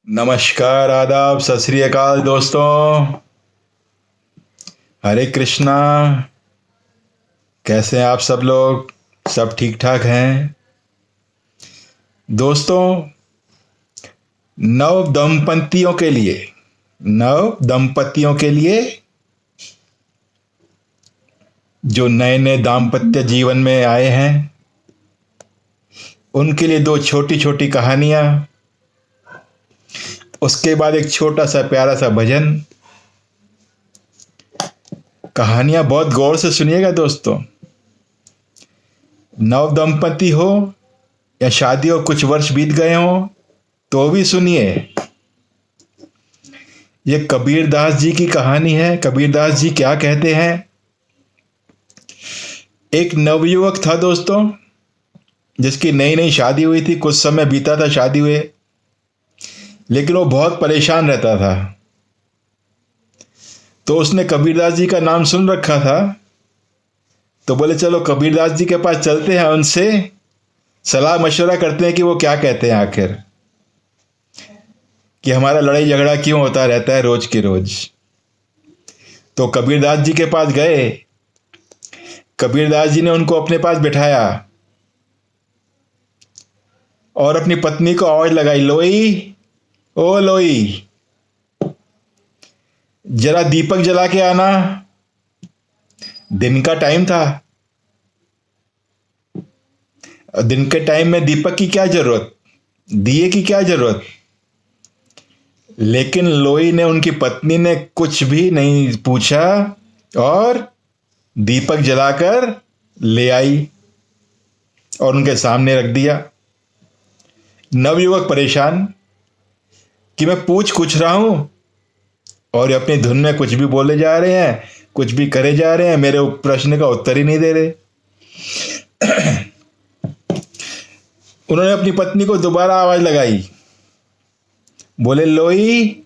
नमस्कार, आदाब, सत श्री अकाल दोस्तों। हरे कृष्णा। कैसे हैं आप सब लोग? सब ठीक ठाक हैं दोस्तों। नव दंपतियों के लिए जो नए नए दाम्पत्य जीवन में आए हैं, उनके लिए दो छोटी छोटी कहानियां, उसके बाद एक छोटा सा प्यारा सा भजन। कहानियां बहुत गौर से सुनिएगा दोस्तों। नव दंपति हो या शादी हो, कुछ वर्ष बीत गए हो तो भी सुनिए। ये कबीरदास जी की कहानी है। कबीरदास जी क्या कहते हैं? एक नवयुवक था दोस्तों, जिसकी नई नई शादी हुई थी। कुछ समय बीता था शादी हुए, लेकिन वो बहुत परेशान रहता था। तो उसने कबीरदास जी का नाम सुन रखा था, तो बोले चलो कबीरदास जी के पास चलते हैं, उनसे सलाह मशवरा करते हैं कि वो क्या कहते हैं आखिर, कि हमारा लड़ाई झगड़ा क्यों होता रहता है रोज की रोज। तो कबीरदास जी के पास गए। कबीरदास जी ने उनको अपने पास बिठाया और अपनी पत्नी को आवाज लगाई, लोई, ओ लोई, जरा दीपक जला के आना। दिन का टाइम था। दिन के टाइम में दीपक की क्या जरूरत, दिए की क्या जरूरत। लेकिन लोई ने, उनकी पत्नी ने कुछ भी नहीं पूछा और दीपक जलाकर ले आई और उनके सामने रख दिया। नवयुवक परेशान कि मैं पूछ कुछ रहा हूं और ये अपनी धुन में कुछ भी बोले जा रहे हैं, कुछ भी करे जा रहे हैं, मेरे प्रश्न का उत्तर ही नहीं दे रहे। उन्होंने अपनी पत्नी को दोबारा आवाज लगाई, बोले लोई,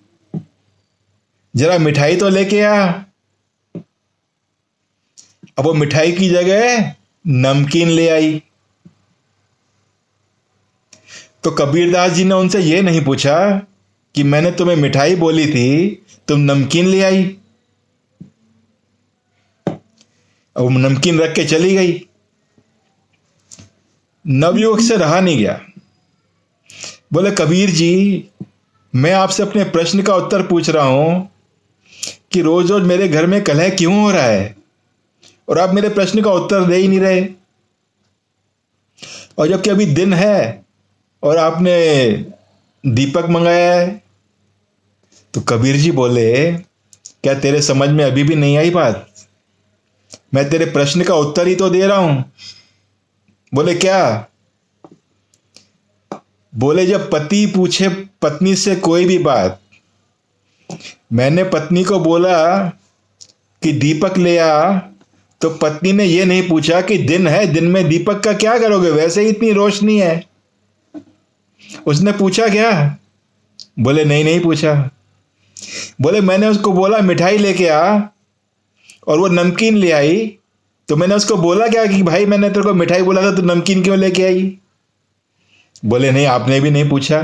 जरा मिठाई तो लेके आ। अब वो मिठाई की जगह नमकीन ले आई। तो कबीरदास जी ने उनसे यह नहीं पूछा कि मैंने तुम्हें मिठाई बोली थी, तुम नमकीन ले आई। अब वो नमकीन रख के चली गई। नवयुवक से रहा नहीं गया। बोले कबीर जी, मैं आपसे अपने प्रश्न का उत्तर पूछ रहा हूं कि रोज रोज मेरे घर में कलह क्यों हो रहा है और आप मेरे प्रश्न का उत्तर दे ही नहीं रहे। और जबकि अभी दिन है और आपने दीपक मंगाया है। तो कबीर जी बोले, क्या तेरे समझ में अभी भी नहीं आई बात? मैं तेरे प्रश्न का उत्तर ही तो दे रहा हूं। बोले क्या? बोले जब पति पूछे पत्नी से कोई भी बात, मैंने पत्नी को बोला कि दीपक ले आ, तो पत्नी ने यह नहीं पूछा कि दिन है, दिन में दीपक का क्या करोगे, वैसे ही इतनी रोशनी है। उसने पूछा क्या? बोले नहीं, नहीं पूछा। बोले मैंने उसको बोला मिठाई लेके आ और वो नमकीन ले आई, तो मैंने उसको बोला क्या कि भाई मैंने तेरे को मिठाई बोला था, तो नमकीन क्यों लेके आई? बोले नहीं, आपने भी नहीं पूछा।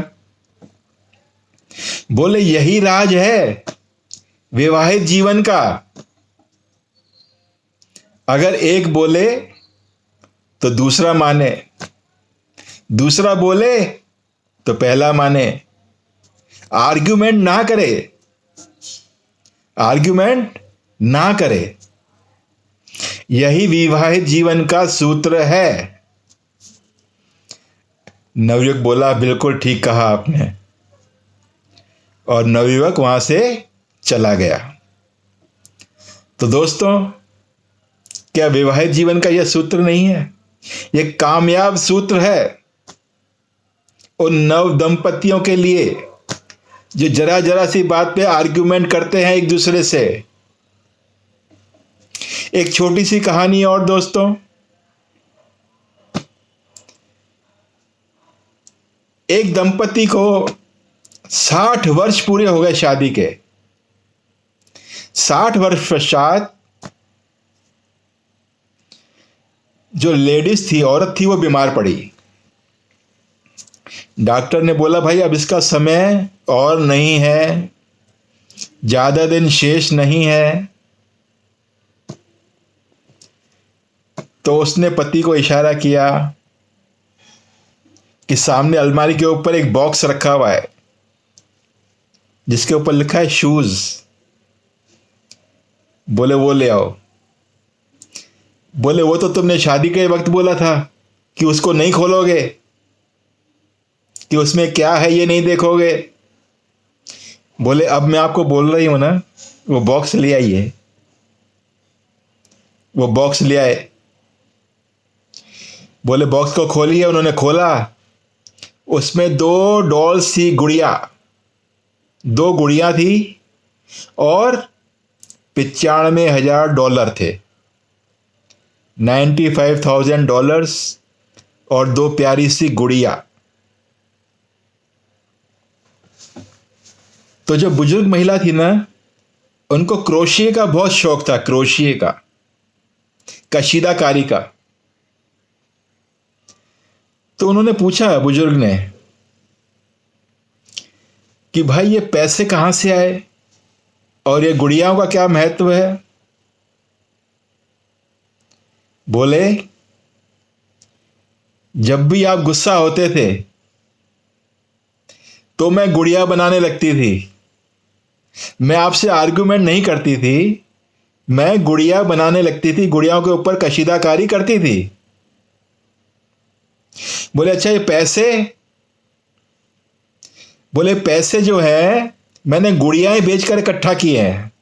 बोले यही राज है विवाहित जीवन का। अगर एक बोले तो दूसरा माने, दूसरा बोले तो पहला माने। आर्ग्यूमेंट ना करे, आर्ग्यूमेंट ना करे। यही विवाहित जीवन का सूत्र है। नवयुवक बोला, बिल्कुल ठीक कहा आपने। और नवयुवक वहां से चला गया। तो दोस्तों, क्या विवाहित जीवन का यह सूत्र नहीं है? यह कामयाब सूत्र है उन नव दंपतियों के लिए जो जरा जरा सी बात पे आर्ग्यूमेंट करते हैं एक दूसरे से। एक छोटी सी कहानी और दोस्तों। एक दंपति को 60 वर्ष पूरे हो गए शादी के। 60 वर्ष पश्चात जो लेडीज थी, औरत थी, वो बीमार पड़ी। डॉक्टर ने बोला भाई अब इसका समय और नहीं है, ज्यादा दिन शेष नहीं है। तो उसने पति को इशारा किया कि सामने अलमारी के ऊपर एक बॉक्स रखा हुआ है जिसके ऊपर लिखा है शूज। बोले वो ले आओ। बोले वो तो तुमने शादी के वक्त बोला था कि उसको नहीं खोलोगे, कि उसमें क्या है ये नहीं देखोगे। बोले अब मैं आपको बोल रही हूं ना, वो बॉक्स ले आइए। वो बॉक्स ले आए। बोले बॉक्स को खोलिए। उन्होंने खोला। उसमें दो गुड़िया थी और $95,000 थे। $95,000 और दो प्यारी सी गुड़िया। तो जो बुजुर्ग महिला थी ना, उनको क्रोशिये का बहुत शौक था, क्रोशिये का, कशीदाकारी का। तो उन्होंने पूछा बुजुर्ग ने कि भाई ये पैसे कहां से आए और ये गुड़ियाओं का क्या महत्व है। बोले जब भी आप गुस्सा होते थे तो मैं गुड़िया बनाने लगती थी। मैं आपसे आर्गुमेंट नहीं करती थी, मैं गुड़िया बनाने लगती थी, गुड़ियाओं के ऊपर कशीदाकारी करती थी। बोले अच्छा ये पैसे। बोले पैसे जो है मैंने गुड़ियाएं बेचकर इकट्ठा किए हैं।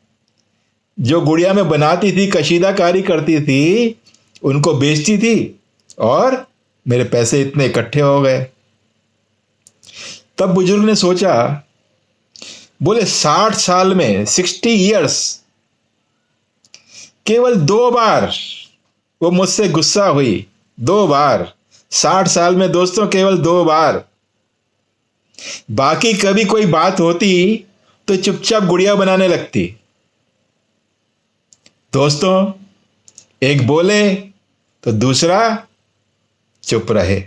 जो गुड़िया में बनाती थी, कशीदाकारी करती थी, उनको बेचती थी और मेरे पैसे इतने इकट्ठे हो गए। तब बुजुर्ग ने सोचा, बोले 60 साल में 60 इयर्स केवल 2 बार वो मुझसे गुस्सा हुई। 2 बार 60 साल में दोस्तों, केवल 2 बार। बाकी कभी कोई बात होती तो चुपचाप गुड़िया बनाने लगती। दोस्तों एक बोले तो दूसरा चुप रहे।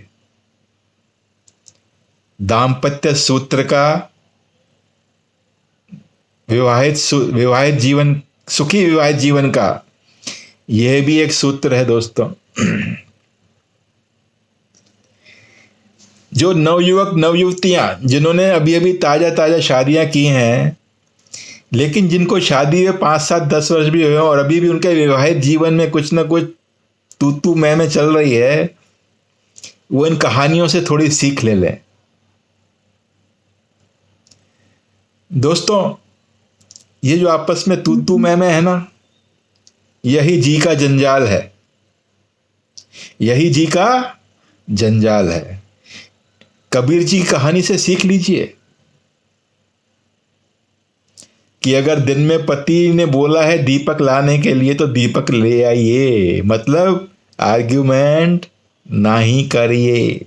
दाम्पत्य सूत्र का विवाहित जीवन, सुखी विवाहित जीवन का यह भी एक सूत्र है दोस्तों। जो नवयुवक नवयुवतियां जिन्होंने अभी अभी ताजा ताजा शादियां की हैं, लेकिन जिनको शादी में 5, 7, 10 वर्ष भी हुए और अभी भी उनके विवाहित जीवन में कुछ ना कुछ तू मैं चल रही है, वो इन कहानियों से थोड़ी सीख ले लें। दोस्तों ये जो आपस में तू मैं है ना, यही जी का जंजाल है। यही जी का जंजाल है। कबीर जी की कहानी से सीख लीजिए कि अगर दिन में पति ने बोला है दीपक लाने के लिए तो दीपक ले आइए, मतलब आर्ग्यूमेंट नहीं करिए।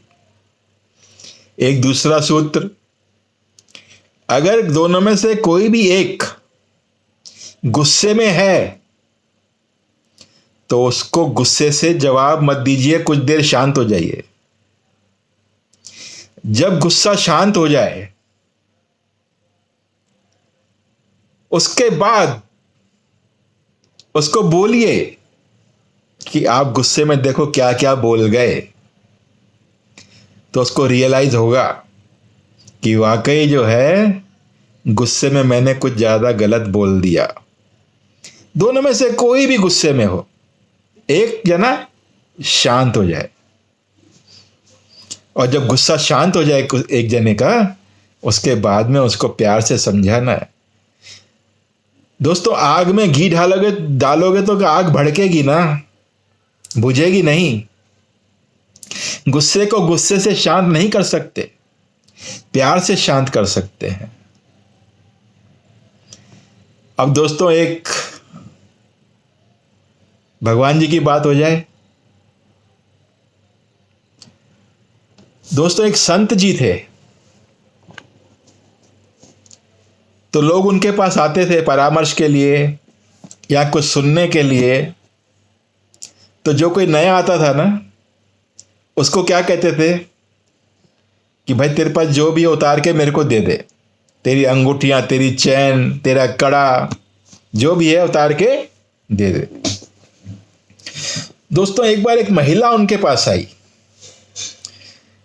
एक दूसरा सूत्र, अगर दोनों में से कोई भी एक गुस्से में है तो उसको गुस्से से जवाब मत दीजिए, कुछ देर शांत हो जाइए। जब गुस्सा शांत हो जाए उसके बाद उसको बोलिए कि आप गुस्से में देखो क्या क्या बोल गए। तो उसको रियलाइज होगा कि वाकई जो है गुस्से में मैंने कुछ ज्यादा गलत बोल दिया। दोनों में से कोई भी गुस्से में हो, एक जना शांत हो जाए, और जब गुस्सा शांत हो जाए एक जने का, उसके बाद में उसको प्यार से समझाना है। दोस्तों आग में घी डालोगे तो आग भड़केगी ना, बुझेगी नहीं। गुस्से को गुस्से से शांत नहीं कर सकते, प्यार से शांत कर सकते हैं। अब दोस्तों एक भगवान जी की बात हो जाए। दोस्तों एक संत जी थे, तो लोग उनके पास आते थे परामर्श के लिए या कुछ सुनने के लिए। तो जो कोई नया आता था ना, उसको क्या कहते थे कि भाई तेरे पास जो भी है उतार के मेरे को दे दे, तेरी अंगूठियां, तेरी चैन, तेरा कड़ा, जो भी है उतार के दे दे। दोस्तों एक बार एक महिला उनके पास आई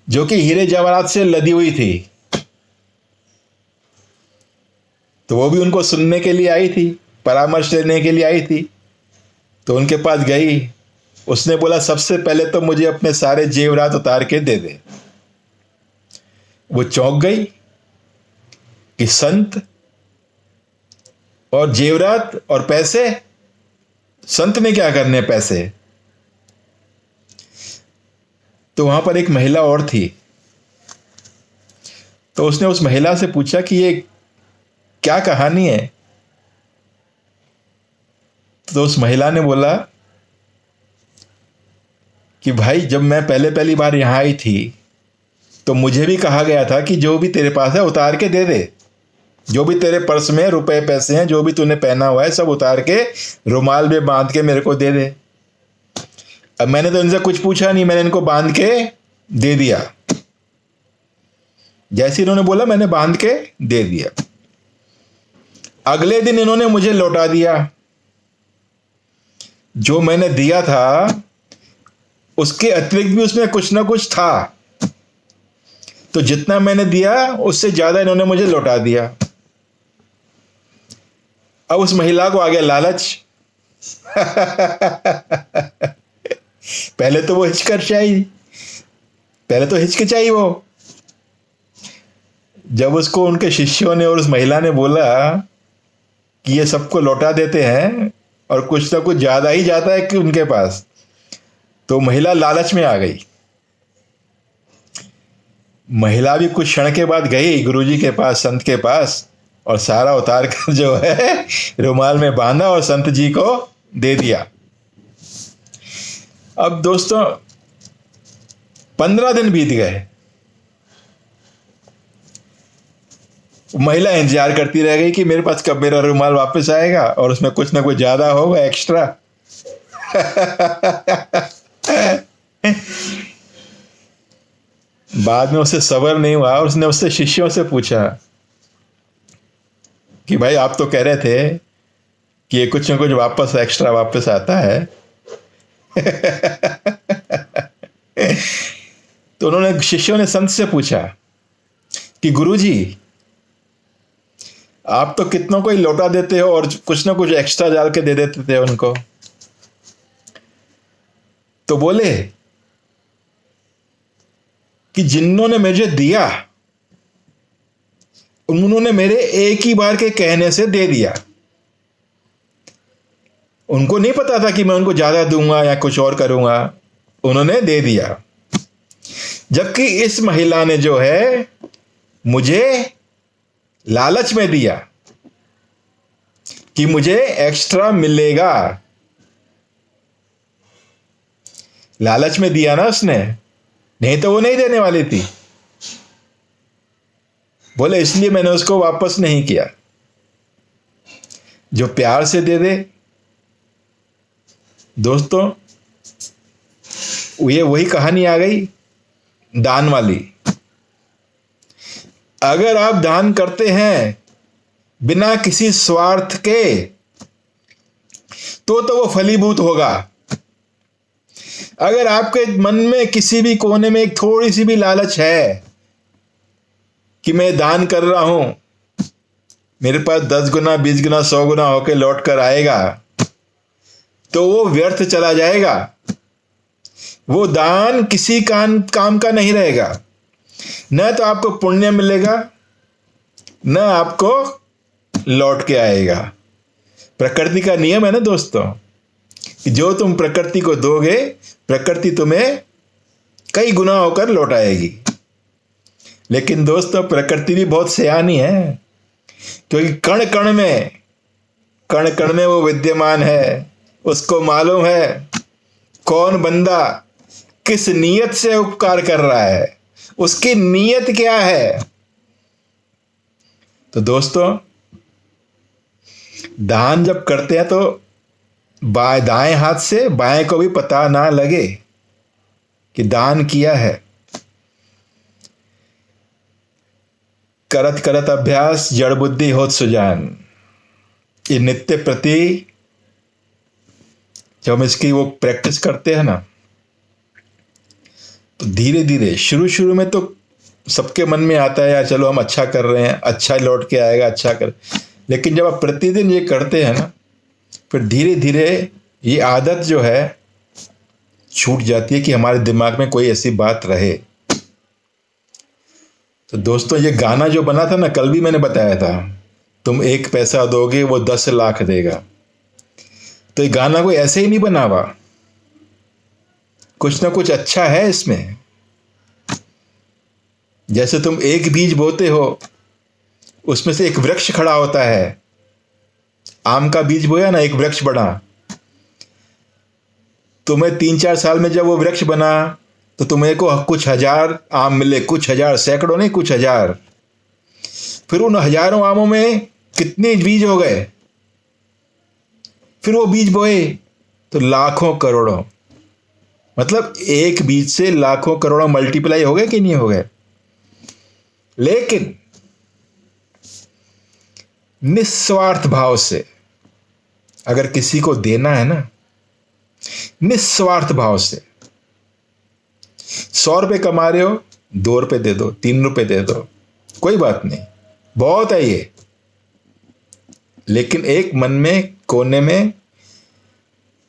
जो कि हीरे जवाहरात से लदी हुई थी। तो वो भी उनको सुनने के लिए आई थी, परामर्श लेने के लिए आई थी। तो उनके पास गई, उसने बोला सबसे पहले तो मुझे अपने सारे जेवरात उतार के दे दे। वो चौंक गई कि संत और जेवरात और पैसे, संत ने क्या करने पैसे। तो वहां पर एक महिला और थी। तो उसने उस महिला से पूछा कि ये क्या कहानी है। तो उस महिला ने बोला कि भाई जब मैं पहली बार यहां आई थी तो मुझे भी कहा गया था कि जो भी तेरे पास है उतार के दे दे, जो भी तेरे पर्स में रुपए पैसे हैं, जो भी तूने पहना हुआ है सब उतार के रुमाल में बांध के मेरे को दे दे। अब मैंने तो इनसे कुछ पूछा नहीं, मैंने इनको बांध के दे दिया। जैसे इन्होंने बोला मैंने बांध के दे दिया। अगले दिन इन्होंने मुझे लौटा दिया। जो मैंने दिया था उसके अतिरिक्त भी उसमें कुछ ना कुछ था। तो जितना मैंने दिया उससे ज्यादा इन्होंने मुझे लौटा दिया। अब उस महिला को आ गया लालच। पहले तो वो हिचकिचाई वो। जब उसको उनके शिष्यों ने और उस महिला ने बोला कि ये सबको लौटा देते हैं और कुछ ना कुछ ज्यादा ही जाता है कि उनके पास, तो महिला लालच में आ गई। महिला भी कुछ क्षण के बाद गई गुरुजी के पास, संत के पास, और सारा उतार कर जो है रुमाल में बांधा और संत जी को दे दिया। अब दोस्तों 15 दिन बीत गए। महिला इंतजार करती रह गई कि मेरे पास कब मेरा रुमाल वापस आएगा और उसमें कुछ ना कुछ ज्यादा होगा एक्स्ट्रा। बाद में उसे सब्र नहीं हुआ और उसने उससे शिष्यों से पूछा कि भाई आप तो कह रहे थे कि ये कुछ ना कुछ वापस एक्स्ट्रा वापस आता है। तो उन्होंने, शिष्यों ने संत से पूछा कि गुरुजी आप तो कितनों को ही लौटा देते हो और कुछ ना कुछ एक्स्ट्रा डाल के दे देते थे उनको। तो बोले कि जिन्होंने मुझे दिया उन्होंने मेरे एक ही बार के कहने से दे दिया। उनको नहीं पता था कि मैं उनको ज्यादा दूंगा या कुछ और करूंगा, उन्होंने दे दिया। जबकि इस महिला ने जो है मुझे लालच में दिया कि मुझे एक्स्ट्रा मिलेगा। लालच में दिया ना उसने, नहीं तो वो नहीं देने वाली थी। बोले इसलिए मैंने उसको वापस नहीं किया। जो प्यार से दे दे दोस्तों, ये वही कहानी आ गई दान वाली। अगर आप दान करते हैं बिना किसी स्वार्थ के तो वो फलीभूत होगा। अगर आपके मन में किसी भी कोने में एक थोड़ी सी भी लालच है कि मैं दान कर रहा हूं, मेरे पास 10 गुना 20 गुना 100 गुना होके लौट कर आएगा, तो वो व्यर्थ चला जाएगा। वो दान किसी काम का नहीं रहेगा। न तो आपको पुण्य मिलेगा, न आपको लौट के आएगा। प्रकृति का नियम है ना दोस्तों, कि जो तुम प्रकृति को दोगे प्रकृति तुम्हें कई गुना होकर लौट आएगी। लेकिन दोस्तों प्रकृति भी बहुत सयानी है, क्योंकि कण कण में वो विद्यमान है। उसको मालूम है कौन बंदा किस नीयत से उपकार कर रहा है, उसकी नीयत क्या है। तो दोस्तों दान जब करते हैं तो दाएं हाथ से बाएं को भी पता ना लगे कि दान किया है। करत करत अभ्यास जड़ बुद्धि होत सुजान। ये नित्य प्रति जब हम इसकी वो प्रैक्टिस करते हैं ना, तो धीरे धीरे शुरू शुरू में तो सबके मन में आता है यार चलो हम अच्छा कर रहे हैं, अच्छा लौट के आएगा, अच्छा कर। लेकिन जब आप प्रतिदिन ये करते हैं ना, फिर धीरे धीरे ये आदत जो है छूट जाती है कि हमारे दिमाग में कोई ऐसी बात रहे। तो दोस्तों, ये गाना जो बना था ना, कल भी मैंने बताया था, तुम 1 पैसा दोगे वो 10 लाख देगा। तो ये गाना कोई ऐसे ही नहीं बना हुआ, कुछ ना कुछ अच्छा है इसमें। जैसे तुम एक बीज बोते हो, उसमें से एक वृक्ष खड़ा होता है। आम का बीज बोया ना, एक वृक्ष बना। तुम्हें 3-4 साल में जब वो वृक्ष बना, तो तुम्हें को कुछ हजार आम मिले, कुछ हजार, सैकड़ों नहीं, कुछ हजार। फिर उन हजारों आमों में कितने बीज हो गए? फिर वो बीज बोए तो लाखों करोड़ों, मतलब एक बीज से लाखों करोड़ों मल्टीप्लाई हो गए कि नहीं हो गए? लेकिन निस्वार्थ भाव से अगर किसी को देना है ना, निस्वार्थ भाव से, 100 रुपये कमा रहे हो, 2 रुपये दे दो, 3 रुपये दे दो, कोई बात नहीं, बहुत है ये। लेकिन एक मन में कोने में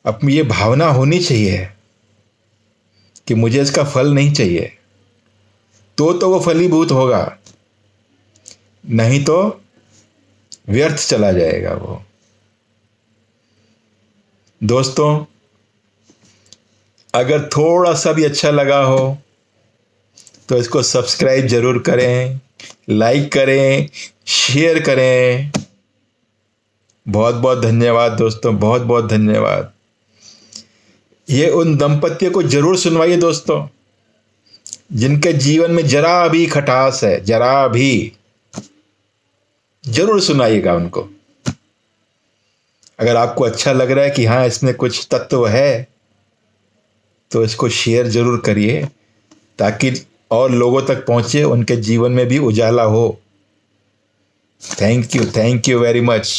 अपनी ये भावना होनी चाहिए कि मुझे इसका फल नहीं चाहिए। तो वो फलीभूत होगा, नहीं तो व्यर्थ चला जाएगा वो। दोस्तों, अगर थोड़ा सा भी अच्छा लगा हो तो इसको सब्सक्राइब जरूर करें, लाइक करें, शेयर करें। बहुत बहुत धन्यवाद दोस्तों, बहुत बहुत धन्यवाद। ये उन दंपतियों को जरूर सुनवाइए दोस्तों, जिनके जीवन में जरा भी खटास है, जरा भी, जरूर सुनाइएगा उनको। अगर आपको अच्छा लग रहा है कि हाँ इसमें कुछ तत्व है, तो इसको शेयर जरूर करिए, ताकि और लोगों तक पहुंचे, उनके जीवन में भी उजाला हो। Thank you very much.